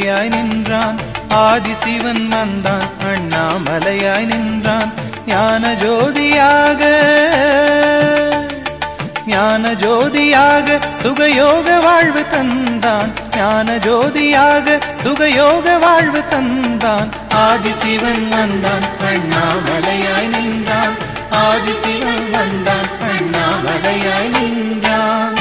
அண்ணாமலையாய் நின்றான். ஆதிசிவன் வந்தான் அண்ணாமலையாய் நின்றான். ஞான ஜோதியாக ஞான ஜோதியாக சுகயோக வாழ்வு தந்தான். ஞான ஜோதியாக சுகயோக வாழ்வு தந்தான். ஆதிசிவன் வந்தான் அண்ணாமலையாய் நின்றான். ஆதிசிவன் வந்தான் அண்ணாமலையாய் நின்றான்.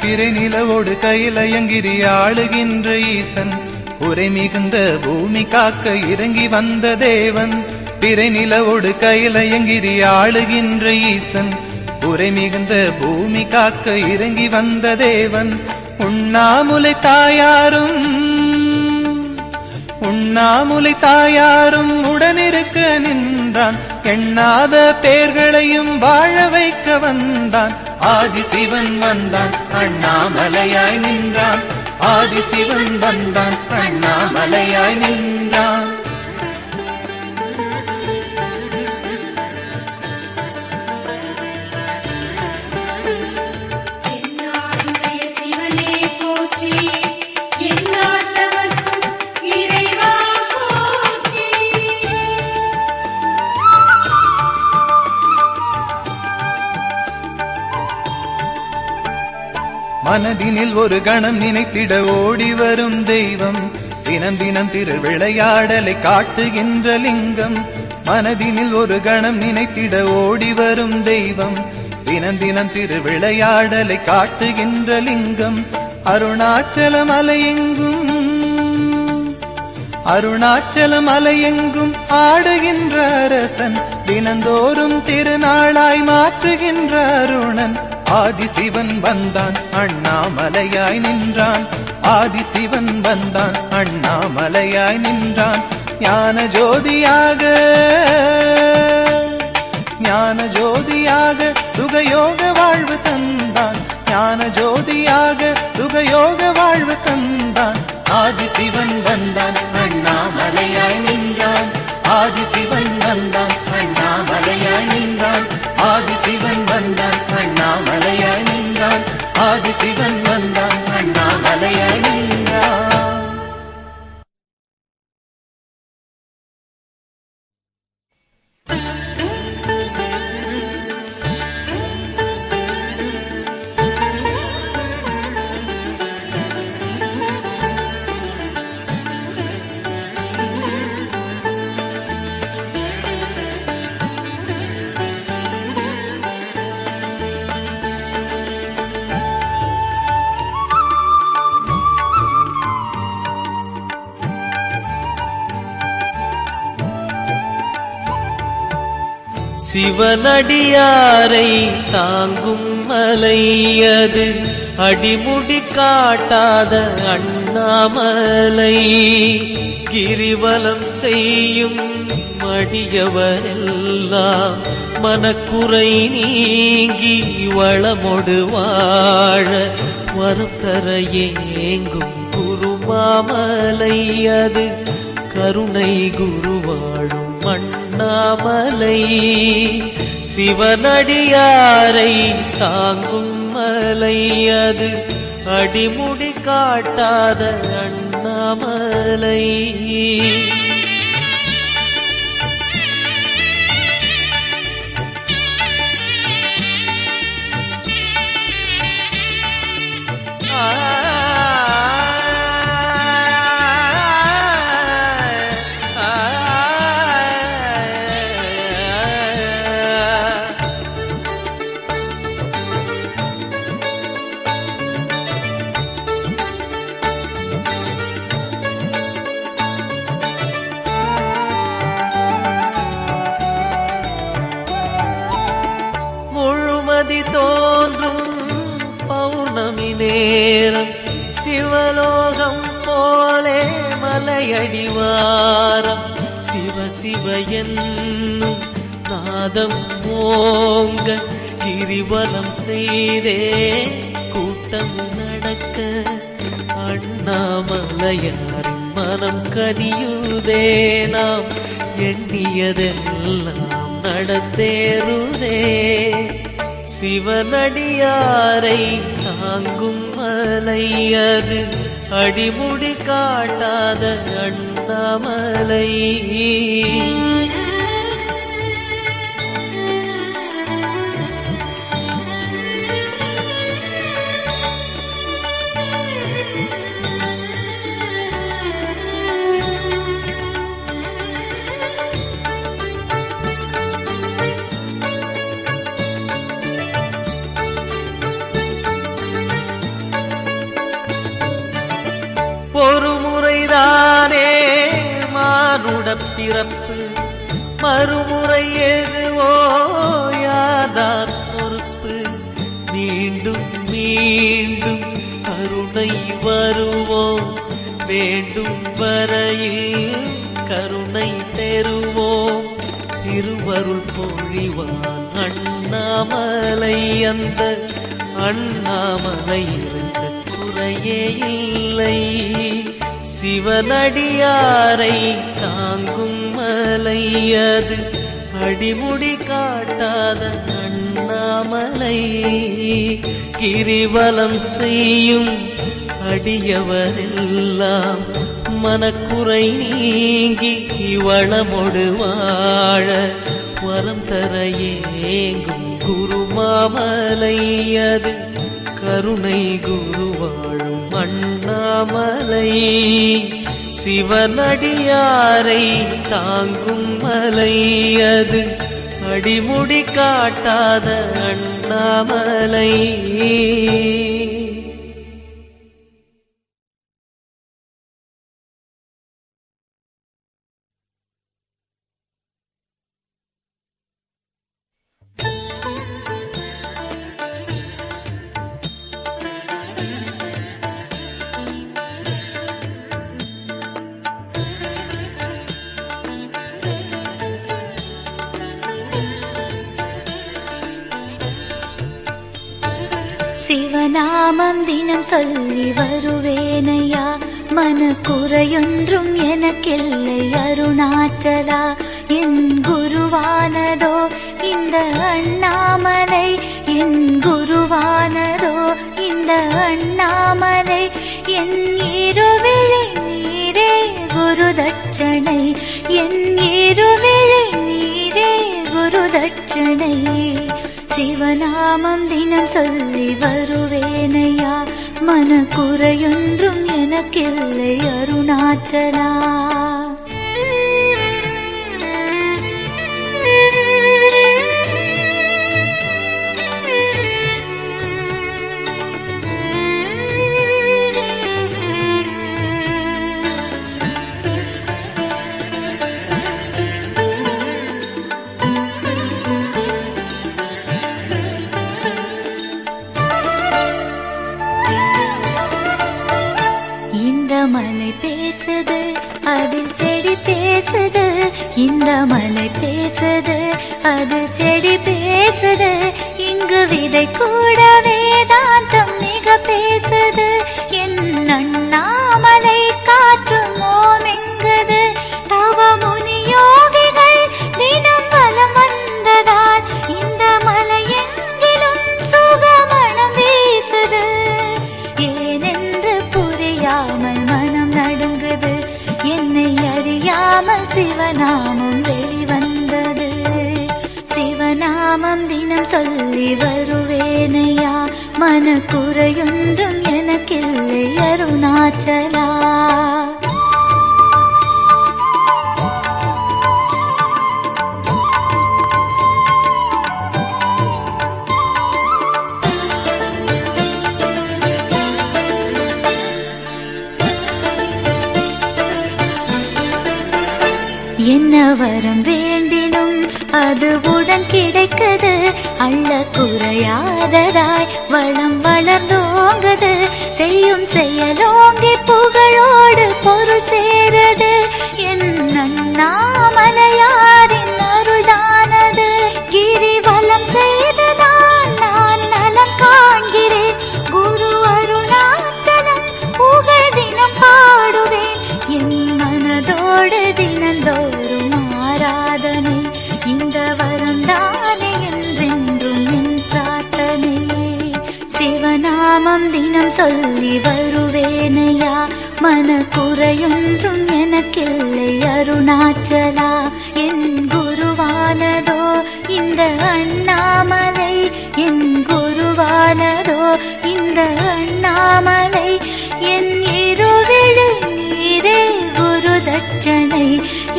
திரை நிலவோடு கையிலயங்கிரி ஆளுகின்ற ஈசன். குறை மிகுந்த பூமி காக்க இறங்கி வந்த தேவன். திரை நிலவோடு கையிலயங்கிரி ஆளுகின்ற ஈசன். குறை மிகுந்த பூமி காக்க இறங்கி வந்த தேவன். உண்ணாமுலை தாயாரும் உண்ணாமுலை தாயாரும் உடனிருக்க நின்றான். எண்ணாத பேர்களையும் வாழ வைக்க வந்தான். ஆதிசிவன் வந்தான் அண்ணாமலையாய் நின்றான். ஆதிசிவன் வந்தான் அண்ணாமலையாய் நின்றான். மனதினில் ஒரு கணம் நினைத்திட ஓடி வரும் தெய்வம். தினம் தினம் திருவிளையாடலை காட்டுகின்ற லிங்கம். மனதினில் ஒரு கணம் நினைத்திட ஓடி வரும் தெய்வம். தினம் தினம் திருவிளையாடலை காட்டுகின்ற லிங்கம். அருணாச்சலம் அலையெங்கும் அருணாச்சலம் அலையெங்கும் ஆடுகின்ற அரசன். தினந்தோறும் திருநாளாய் மாற்றுகின்ற அருணன். ஆதிசிவன் வந்தான் அண்ணாமலையாய் நின்றான். ஆதிசிவன் வந்தான் அண்ணாமலையாய் நின்றான். ஞான ஜோதியாக ஞான ஜோதியாக சுகயோக வாழ்வு தந்தான். ஞான ஜோதியாக சுகயோக வாழ்வு தந்தான். ஆதிசிவன் வந்தான் அண்ணாமலையாய் நின்றான். ஆதிசிவன் வந்தான் அண்ணாமலையாய் நின்றான். ஆதிசிவன் வந்தான் அண்ணாமலையாய் நின்றான். ஆதிசிவன் வந்தான் அண்ணாமலையாய் நின்றான். சிவனடியாரை தாங்கும் மலையது அடிமுடி காட்டாத அண்ணாமலை. கிரிவலம் செய்யும் மடியவரெல்லாம் மனக்குறை நீங்கி வளமொடு வாழ வரம் தர ஏங்கும் குருமாமலை. அது கருணை குருவாழும் அண்ணாமலை. சிவனடியாரை தாங்கும் மலை. அது அடிமுடி காட்டாத அண்ணாமலை. தோன்றும் பௌர்ணமி நேரம் சிவலோகம் போலே மலையடிவாரம். சிவ சிவ என்னும் நாதம் ஓங்க கிரிவலம் செய்தே கூட்டம் நடக்க அண்ணாமலையாரின் மனம் கனியுதே நாம் எண்ணியதெல்லாம் நடந்தேறுதே சிவனடியாரை தாங்கும் மலை அது அடிமுடி காட்டாத அண்ணாமலை ஒருமுறைதானே மானுட பிறப்பு மறுமுறை எதுவோ யார்தான் பொறுப்பு மீண்டும் மீண்டும் கருணை வருவோம் வேண்டும் வரையில் கருணை பெறுவோம் திருவருள் பொழிவான் அண்ணாமலை அந்த அண்ணாமலை இருக்க குறையே இல்லை சிவனடியாரை தாங்கும் மலை அது அடிமுடி காட்டாத அண்ணாமலை கிரிவலம் செய்யும் அடியவரெல்லாம் மனக்குறை நீங்கி வளமொடு வாழ வரம் தர ஏங்கும் குருமாமலை அது கருணை குரு வாழும் அண்ணாமலை சிவனடியாரை தாங்கும் மலை அது அடிமுடி காட்டாத அண்ணாமலை சிவநாமம் தினம் சொல்லி வருவேனையா மனக்குறையொன்றும் எனக்கில்லை அருணாச்சலா என் குருவானதோ இந்த அண்ணாமலை என் குருவானதோ இந்த அண்ணாமலை என் இருவிழி நீரே குரு தட்சணை என் இருவிழி நீரே குரு தட்சணை சிவநாமம் தினம் சொல்லி வருவேனையா மனக்குறையொன்றும் எனக்கில்லை அருணாச்சலா மலை பேசுது அதில் செடி பேசுது இந்த மலை பேசுது அதில் செடி பேசுது இங்கு விதை கூட வேதாந்தம் மிக பேசுது என் அண்ணாமலை காற்று மோமெங்குது தவ முனி யோகிகள் தினம் வலம் வந்ததால் இந்த மலை எங்கிலும் சுகமணம் வீசுது ஏனென்று புரியாமல் மனம் நடுங்குது என்னை அறியாமல் சிவநாமம் வெளிவந்தது சிவநாமம் தினம் சொல்லி வருவேனையா மனக்குறையொன்றும் எனக்கில்லை அருணாச்சலா என்ன வரம் வேண்டினும் அது உடன் கிடைக்குது அள்ள குறையாததாய் வளம் வளர்ந்தோங்குது செய்யும் செயலோங்கி புகழோடு பொருள் சேருது என் அண்ணாமலையாரின் அருள்தானது சிவநாமம் தினம் சொல்லி வருவேனையா, மனக்குறையொன்றும் எனக்கில்லை அருணாச்சலா. என் குருவானதோ இந்த அண்ணாமலை, என் குருவானதோ இந்த அண்ணாமலை. என் இருவிழி நீரே குரு தட்சணை,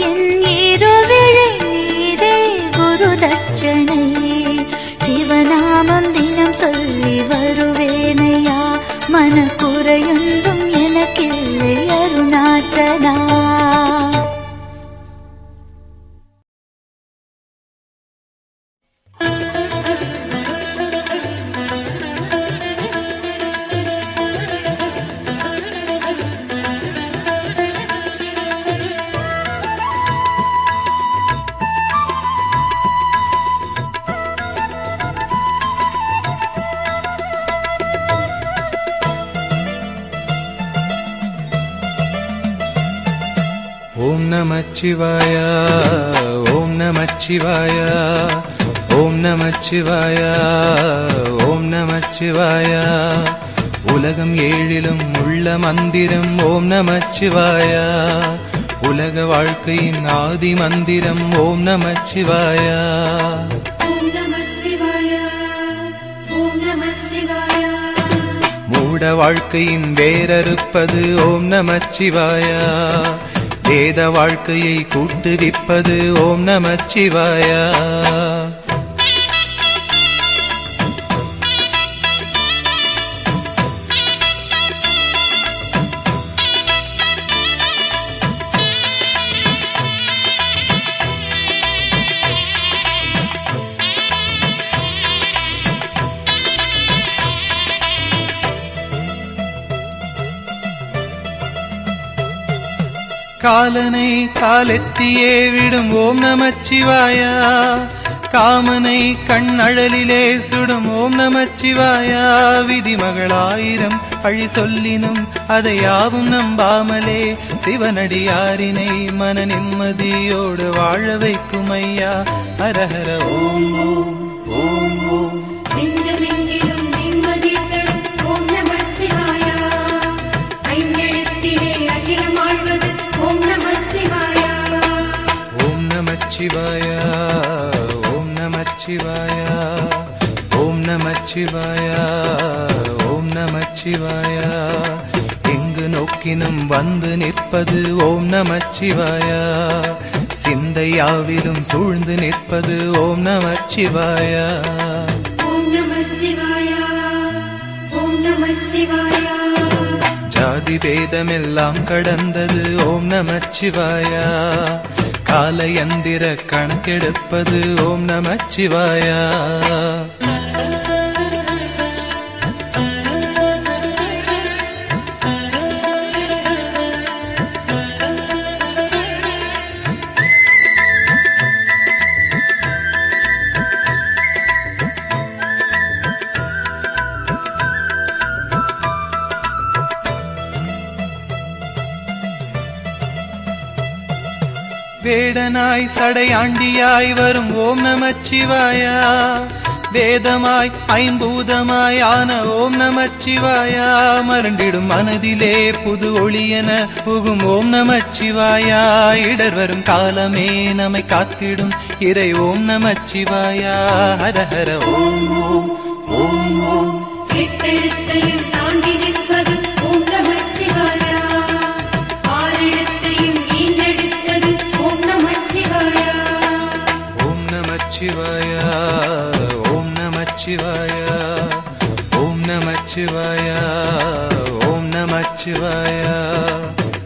என் இருவிழி நீரே குரு தட்சணை. சிவநாமம் தினம் சொல்லி வருவேனையா, மனக்குறையொன்றும் எனக்கில்லை அருணாச்சலா. ஓம் நமச்சிவாய, ஓம் நமச்சிவாய, ஓம் நமச்சிவாய, ஓம் நமச்சிவாய. உலகம் ஏழிலும் உள்ள மந்திரம் ஓம் நமச்சிவாய, உலக வாழ்க்கையின் ஆதி மந்திரம் ஓம் நமச்சிவாய. மூட வாழ்க்கையின் வேரறுப்பது ஓம் நமச்சிவாய, வேத வாழ்க்கையை கூட்டுவிப்பது ஓம் நமச்சிவாய. காலனை காலெத்தியே விடும் ஓம் நமச்சிவாய, காமனை கண்ணழலிலே சுடும் ஓம் நமச்சிவாய. விதிமகளாயிரம் பழி சொல்லினும் அதை யாவும் நம்பாமலே சிவனடியாரினை மன நிம்மதியோடு வாழ வைக்கும் ஐயா. ஹரஹர ஓம் ஓம் ஓம் ஓம். நெஞ்சமெங்கிலும் நிம்மதி தரும் ஓம் நம சிவாய, ஐந்தெழுத்திலே அகிலம் ஆழ்வது ஓம் நம சிவாய. ஓம் நமச்சிவாய, ஓம் நமச்சிவாய, ஓம் நமச்சிவாய, ஓம் நமச்சிவாய. எங்கு நோக்கினும் வந்து நிற்பது ஓம் நமச்சிவாய, சிந்தையாவிலும் சூழ்ந்து நிற்பது ஓம் நமச்சிவாய. ஓம் நம சிவாய, ஓம் நம சிவாய. ஜாதி பேதமெல்லாம் கடந்தது ஓம் நமச்சிவாய, காலயந்திர கணக்கெடுப்பது ஓம் நமச்சிவாய. வேடனாய் சடையாண்டியாய் வரும் ஓம் நமச்சிவாய, வேதமாய் ஐம்பூதமாய் ஆன ஓம் நமச்சிவாய. மருண்டிடும் மனதிலே புது ஒளியென புகும் ஓம் நமச்சிவாய. இடர் வரும் காலமே நம்மை காத்திடும் இறை ஓம் நமச்சிவாய. ஹரஹர ஓம் ஓம் ஓம் ஓம். எட்டெழுத்தையும் தாண்டி நிற்பது ஓம் நம சிவாய, ஆறெழுத்தையும் ஈன்றெடுத்தது ஓம் நம சிவாய. ஓம் நமச்சிவாய, ஓம் நமச்சிவாய, ஓம் நமச்சிவாய, ஓம் நமச்சிவாய.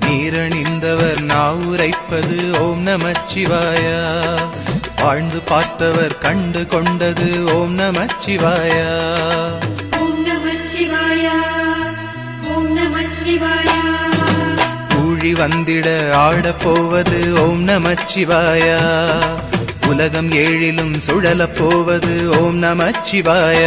நீரணிந்தவர் நாவுரைப்பது ஓம் நமச்சிவாய, வாழ்ந்து பார்த்தவர் கண்டு கொண்டது ஓம் நமச்சிவாய. ஓம் நம சிவாய, ஓம் நம சிவாய. கூழி வந்திட ஆடப் போவது ஓம் நமச்சிவாய, உலகம் ஏழிலும் சுழலப் போவது ஓம் நமச்சிவாய.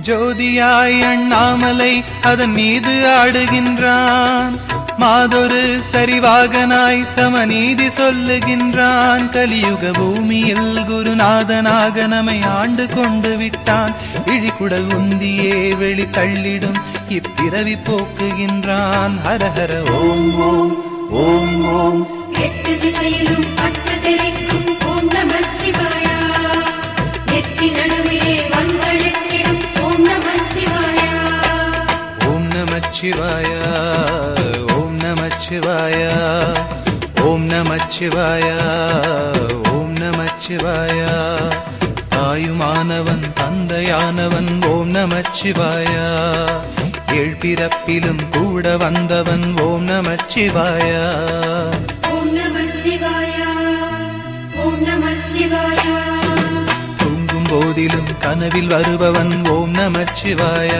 ஜோதியாய் அண்ணாமலை அதன் மீது ஆடுகின்றான். மாதொரு சரிவாகனாய் சமநீதி சொல்லுகின்றான். கலியுக பூமியில் குருநாதனாக நம்மை ஆண்டு கொண்டு விட்டான். இழிகுடல் உந்தியே வெளி தள்ளிடும் இப்பிறவி போக்குகின்றான். ஹரஹர ஓம் ஓம் ஓம் ஓம். எட்டு திசையிலும் பட்டு தெரிக்கும் ஓம் நம சிவாயா. நெற்றி நடுவிலே வந்தழைத்திடும் ஓம் நம சிவாயா. ஓம் நமச்சிவாய ஓம் நமச்சிவாய ஓம் நமச்சிவாய ஓம் நமச்சிவாய. தாயுமானவன் தந்தையானவன் ஓம் நமச்சிவாய. ஏழ்பிறப்பிலும் கூட வந்தவன் ஓம் நமச்சிவாய. ஓம் நம சிவாயா. ஓம் நம சிவாயா. தூங்கும் போதிலும் கனவில் வருபவன் ஓம் நமச்சிவாய.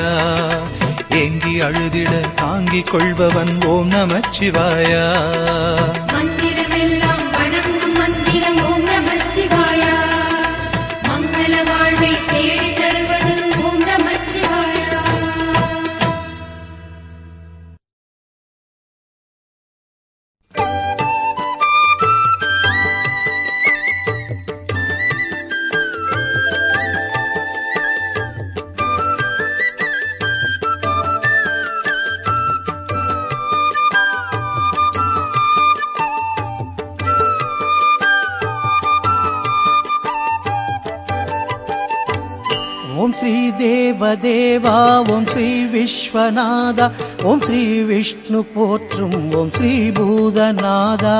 ஏங்கி அழுதிட தாங்கிக் கொள்பவன் ஓம் நமச்சிவாய. மந்திரமெல்லாம் வணங்கும் மந்திரம் ஓம் நம சிவாயா. மங்கள வாழ்வை தேடி தருவது ஓம் நம சிவாயா. ஓம் ஸ்ரீ தேவதேவா ஓம் ஸ்ரீ விஸ்வநாதா ஓம் ஸ்ரீ விஷ்ணு போற்றும் ஓம் ஸ்ரீ பூதநாதா.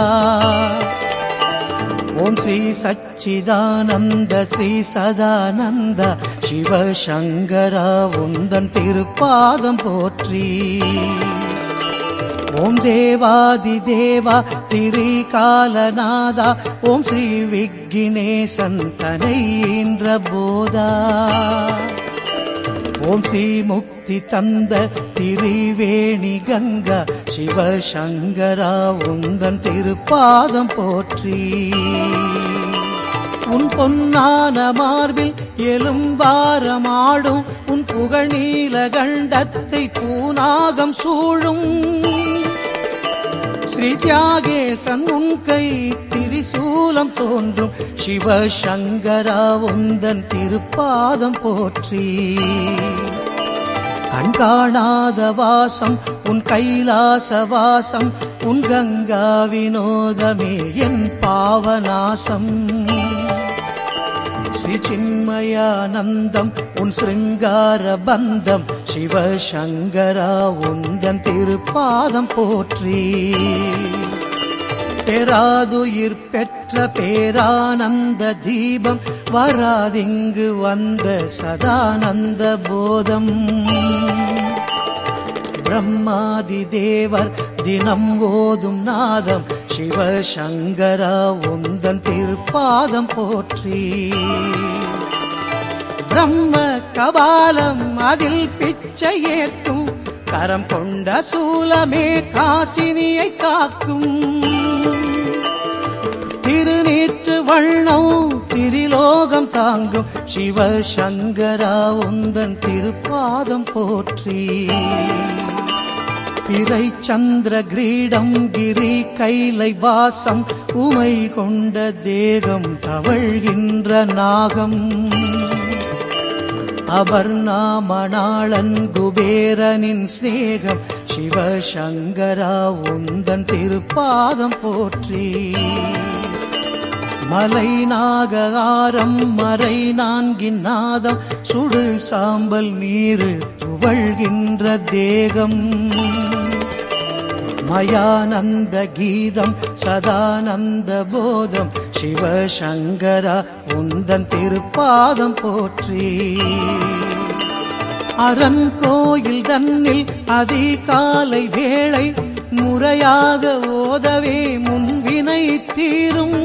ஓம் ஸ்ரீ சச்சிதானந்த ஸ்ரீ சதானந்த சிவசங்கரா உந்தன் திருப்பாதம் போற்றி. ஓம் தேவாதி தேவா திரிகாலநாதா ஓம் ஸ்ரீ விக்னேசன் தனை ஈன்ற போதா. ஓம் ஸ்ரீ முக்தி தந்த திரிவேணி கங்கா சிவசங்கரா உந்தன் திருப்பாதம் போற்றி. உன் பொன்னான மார்பில் எலும்பாரமாடும் உன் புகழீல கண்டத்தை பூநாகம் சூழும் ஸ்ரீ தியாகேசன் உன் கை திரிசூலம் தோன்றும் சிவசங்கரா உந்தன் திருப்பாதம் போற்றி. கண்காணாத வாசம் உன் கைலாச வாசம் உன் கங்கா வினோதமே என் பாவநாசம். ஸ்ரீ சின்மயானந்தம் உன் சிருங்கார பந்தம் சிவசங்கரா உந்தன் திருப்பாதம் போற்றி. பெறாதுயிர் பெற்ற பேரானந்த தீபம் வராதிங்கு வந்த சதானந்த போதம். பிரம்மாதி தேவர் தினம் ஓதும் நாதம் சிவசங்கரா உந்தன் திருப்பாதம் போற்றி. பிரம்ம கபாலம் அதில் பிச்சை ஏற்கும் கரம் கொண்ட சூலமே காசினியை காக்கும். திருநீற்று வண்ணம் திரிலோகம் தாங்கும் சிவசங்கரா உந்தன் திருப்பாதம் போற்றி. பிறை சந்திர கிரீடம் கிரி கைலை வாசம் உமை கொண்ட தேகம் தவழ்கின்ற நாகம். அபர்ணாமணாளன் குபேரனின் ஸ்நேகம் சிவசங்கரா உந்தன் திருப்பாதம் போற்றி. மலை நாகாரம் மறை நான்கின் நாதம் சுடு சாம்பல் நீரு துவழ்கின்ற தேகம். மயானந்த கீதம் சதானந்த போதம் சிவசங்கரா உந்தன் திருப்பாதம் போற்றி. அரண் கோயில் தன்னில் அதிகாலை வேளை முறையாக ஓதவே முன்வினை தீரும்.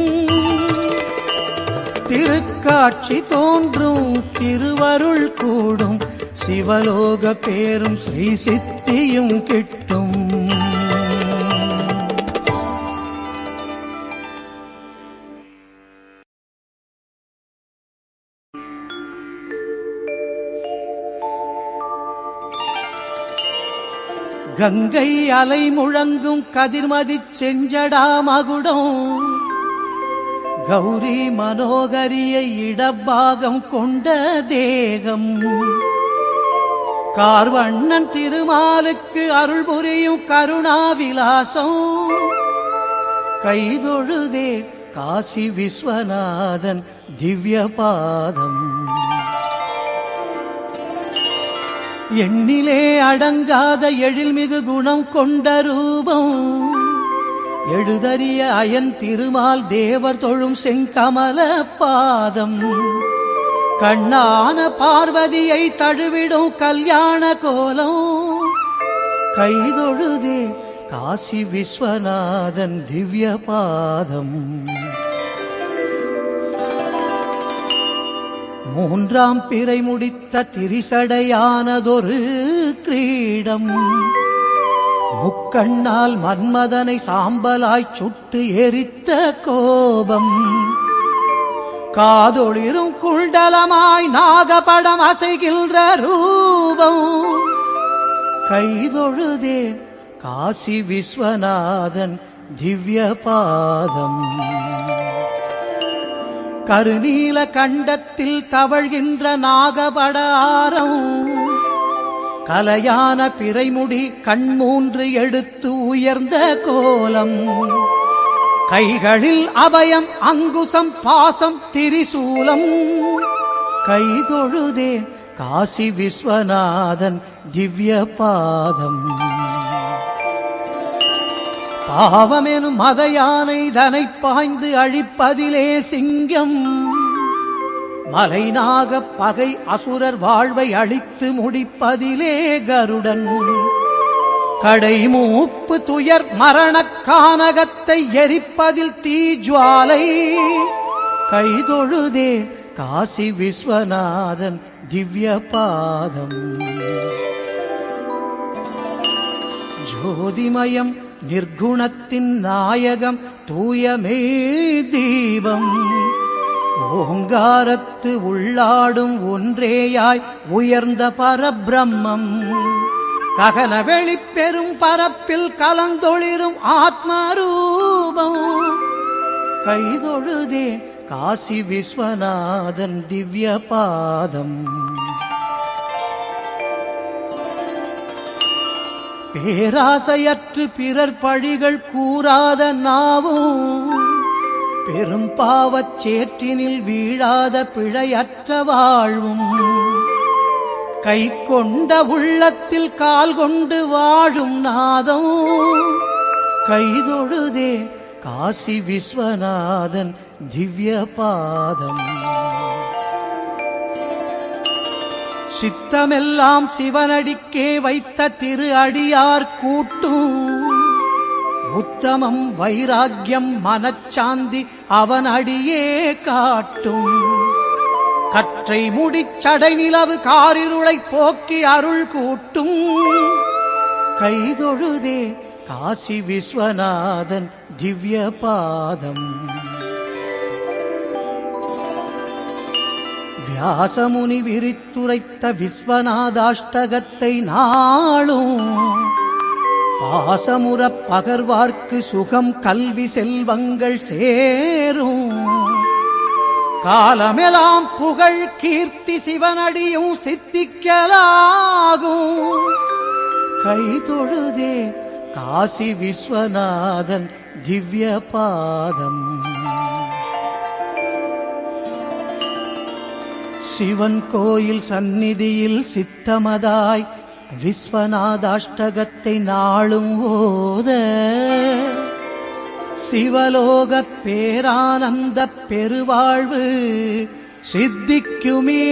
திருக்காட்சி தோன்றும் திருவருள் கூடும் சிவலோக பேரும் ஸ்ரீ சித்தியும் கிட்டும். கங்கை அலை முழங்கும் கதிர்மதிச் செஞ்சடா மகுடம் கௌரி மனோகரியை இடப்பாகம் கொண்ட தேகம் கார்வண்ணன் திருமாலுக்கு அருள் புரியும் கருணாவிலாசம் கைதொழுதே காசி விஸ்வநாதன் திவ்ய பாதம் எண்ணிலே அடங்காத எழில்மிகு குணம் கொண்ட ரூபம் எழுதறிய அயன் திருமால் தேவர் தொழும் செங்கமல பாதம் கண்ணான பார்வதியை தழுவிடும் கல்யாண கோலம் கைதொழுதே காசி விஸ்வநாதன் திவ்ய பாதம் மூன்றாம் பிறை முடித்த திரிசடையானதொரு கிரீடம் முக்கண்ணால் மன்மதனை சாம்பலாய் சுட்டு எரித்த கோபம் காதொளிரும் குண்டலமாய் நாகபடம் அசைகின்ற ரூபம் கைதொழுதே காசி விஸ்வநாதன் திவ்ய பாதம் கருநீல கண்டத்தில் தவழ்கின்ற நாகபடாரம் கலையான பிறைமுடி கண்மூன்று எடுத்து உயர்ந்த கோலம் கைகளில் அபயம் அங்குசம் பாசம் திரிசூலம் கைதொழுதே காசி விஸ்வநாதன் திவ்ய பாதம் பாவமெனும் மத யானை தனை பாய்ந்து அழிப்பதிலே சிங்கம் மலைநாக பகை அசுரர் வாழ்வை அழித்து முடிப்பதிலே கருடன் கடைமூப்பு துயர் மரணக் கானகத்தை எரிப்பதில் தீஜ்வாலை கைதொழுதே காசி விஸ்வநாதன் திவ்ய பாதம் ஜோதிமயம் நிர்குணத்தின் நாயகம் தூயமே தீபம் ஓங்காரத்து உள்ளாடும் ஒன்றேயாய் உயர்ந்த பரபிரம்மம் ககன வெளிப்பெரும் பரப்பில் கலந்தொளிரும் ஆத்மரூபம் கைதொழுதே காசி விஸ்வநாதன் திவ்ய பாதம் பேராசையற்று பிறர் பழிகள் கூறாத நாவும் பெரும் பாவச் சேற்றினில் வீழாத பிழையற்ற வாழ்வும் கை கொண்ட உள்ளத்தில் கால் கொண்டு வாழும் நாதம் கைதொழுதே காசி விஸ்வநாதன் திவ்ய பாதம் சித்தமெல்லாம் சிவனடிக்கே வைத்த திரு அடியார் கூட்டும் உத்தமம் வைராக்கியம் மனச்சாந்தி அவன் அடியே காட்டும் கற்றை முடிச்சடை நிலவு காரிருளை போக்கி அருள் கூட்டும் கைதொழுதே காசி விஸ்வநாதன் திவ்ய பாதம் வியாசமுனி விரித்துரைத்த விஸ்வநாதாஷ்டகத்தை நாளும் பாசமுறப் பகர்வார்க்கு சுகம் கல்வி செல்வங்கள் சேரும் காலமெல்லாம் புகழ் கீர்த்தி சிவனடியும் சித்திக்கலாகும் கைதொழுதே காசி விஸ்வநாதன் திவ்ய பாதம் சிவன் கோயில் சந்நிதியில் சித்தமதாய் விஸ்வநாதாஷ்டகத்தை நாளும் ஓத சிவலோகப் பேரானந்த பெருவாழ்வு சித்திக்குமே.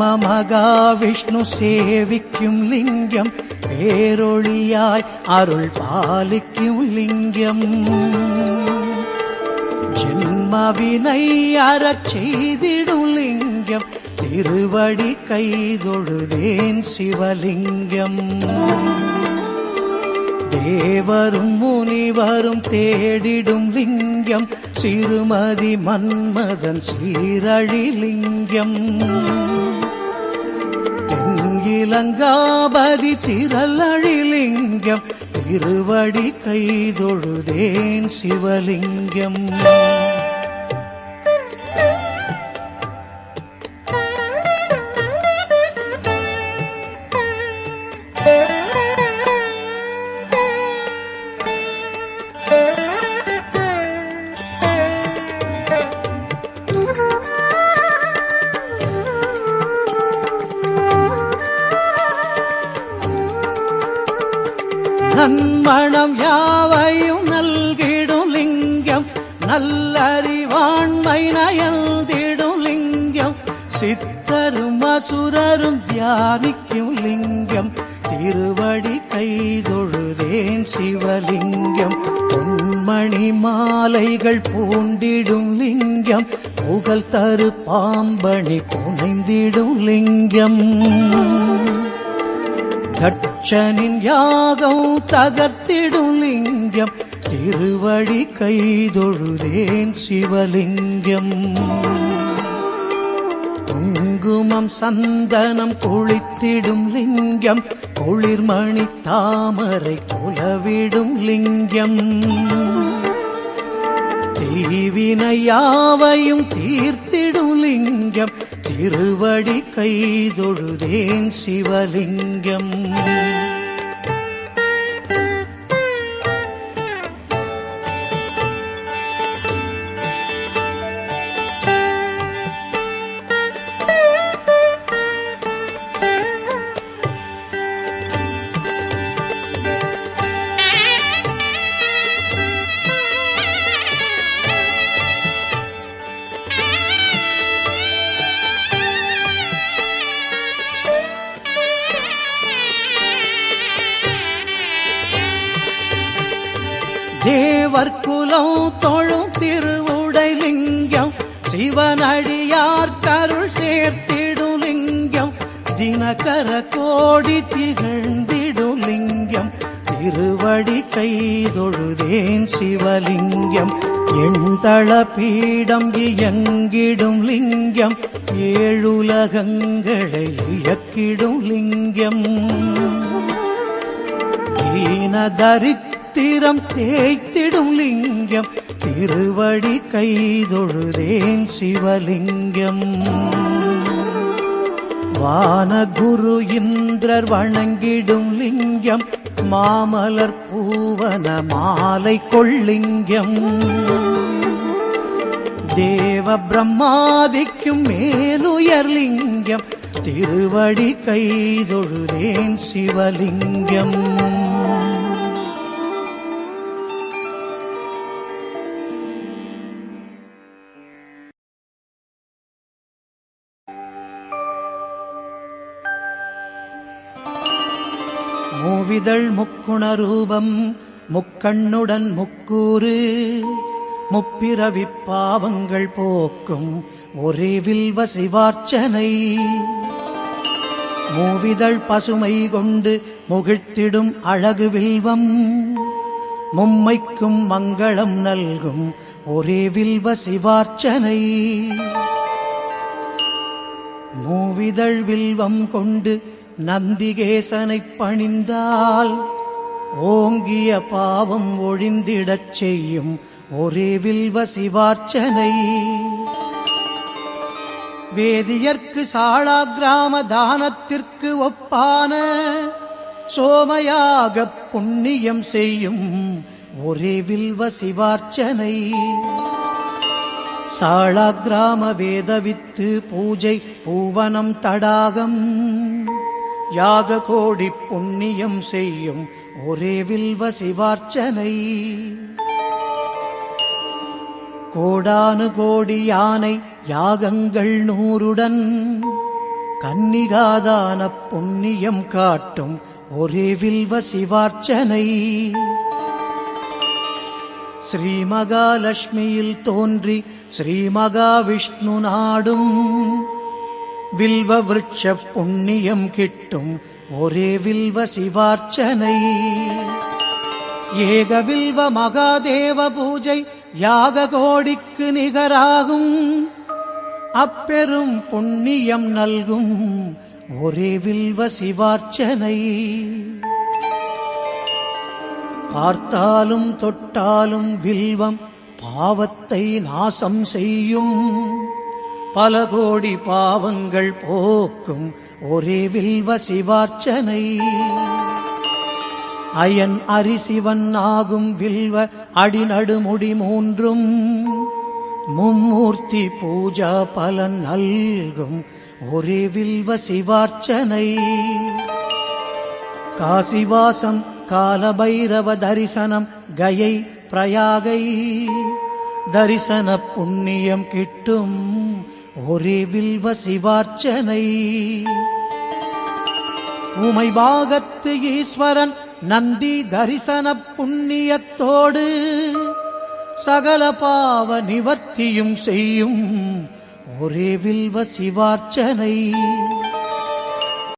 மகாவிஷ்ணு சேவிக்கும் லிங்கம், பேரொளியாய் அருள் பாலிக்கும் லிங்கம். ஜென்மவினை அறச் செய்திடும் லிங்கம், திருவடி கைதொழுதேன் சிவலிங்கம். தேவரும் முனிவரும் தேடிடும் லிங்கம், சிறுமதி மன்மதன் சீரழிலிங்கம். தென்கிலங்காபதி திரளழிலிங்கம், திருவடி கைதொழுதேன் சிவலிங்கம். நன்மணம் யாவையும் நல்கிடும் லிங்கம், நல்லறிவாண்மை நயந்திடும் லிங்கம். சித்தரும் அசுரரும் தியானிக்கும் லிங்கம், திருவடி கைதொழுதேன் சிவலிங்கம். பொன்மணி மாலைகள் பூண்டிடும் லிங்கம், புகழ் தரு பாம்பணி புனைந்திடும் லிங்கம். தட்சனின் யாகம் தகர்த்திடும் லிங்கம், திருவடி கைதொழுதேன் சிவலிங்கம். குங்குமம் சந்தனம் குளித்திடும் லிங்கம், குளிர்மணி தாமரை குலவிடும் லிங்கம். தீவினை யாவையும் தீர்த்திடும் லிங்கம், திருவடி கைதொழுதேன் சிவலிங்கம். தேவர்குலம் தொழும் திருவுடை லிங்கம், சிவனடியார் கருள் சேர்த்திடும் லிங்கம். தினகர கோடி திகழ்ந்திடும் லிங்கம், திருவடி கைதொழுதேன் சிவலிங்கம். எண்தள பீடம் இயங்கிடும் லிங்கம், ஏழுலகங்களை இயக்கிடும் லிங்கம். தீனதரித்திரம் தேய்த்திடும் லிங்கம், திருவடி கைதொழுதேன் சிவலிங்கம். வானகுரு இந்திரர் வணங்கிடும் லிங்கம், மாமலர் பூவன மாலை கொள்ளிங்கம். தேவ பிரம்மாதிக்கும் மேலுயர் லிங்கம், திருவடி கைதொழுதேன் சிவலிங்கம். மூவிதழ் முக்குண ரூபம், முக்கண்ணுடன் முக்கூறு, முப்பிறவி பாவங்கள் போக்கும் ஒரே வில்வ சிவார்ச்சனை. மூவிதழ் பசுமை கொண்டு முகிழ்த்திடும் அழகு வில்வம், மும்மைக்கும் மங்களம் நல்கும் ஒரே வில்வ சிவார்ச்சனை. மூவிதழ் வில்வம் கொண்டு நந்திகேசனைப் பணிந்தால், ஓங்கிய பாவம் ஒழிந்திடச் செய்யும் ஒரே வில்வ சிவார்ச்சனை. வேதியர்க்கு சாளாகிராம தானத்திற்கு ஒப்பான சோமயாகப் புண்ணியம் செய்யும் ஒரே வில்வ சிவார்ச்சனை. சாளாகிராம வேதவித்து பூஜை பூவனம் தடாகம், யாக கோடி புண்ணியம் செய்யும் ஒரே வில்வ சிவார்ச்சனை. கோடானு கோடி யானை யாகங்கள் 100உடன், கன்னிகாதான புண்ணியம் காட்டும் ஒரே வில்வ சிவார்ச்சனை. ஸ்ரீ மகாலட்சுமியில் தோன்றி ஸ்ரீ மகாவிஷ்ணு நாடும் வில்வ விருட்ச புண்ணியம் கிட்டும் ஒரே வில்வ சிவார்ச்சனை. ஏக வில்வ மகாதேவ பூஜை யாக கோடிக்கு நிகராகும் அப்பெரும் புண்ணியம் நல்கும் ஒரே வில்வ சிவார்ச்சனை. பார்த்தாலும் தொட்டாலும் வில்வம் பாவத்தை நாசம் செய்யும் பல கோடி பாவங்கள் போக்கும் ஒரே வில்வ சிவார்ச்சனை. அயன் அரிசிவன் ஆகும் வில்வ அடிநடுமுடி மூன்றும் மும்மூர்த்தி பூஜா பலன் நல்கும் ஒரே வில்வ சிவார்ச்சனை. காசிவாசம் காலபைரவ தரிசனம் கயை பிரயாகை தரிசன புண்ணியம் கிட்டும் ஒரே வில்வ சிவார்ச்சனை. உமை பாகத்து ஈஸ்வரன் நந்தி தரிசன புண்ணியத்தோடு சகல பாவ நிவர்த்தியும் செய்யும் ஒரே வில்வ சிவார்ச்சனை.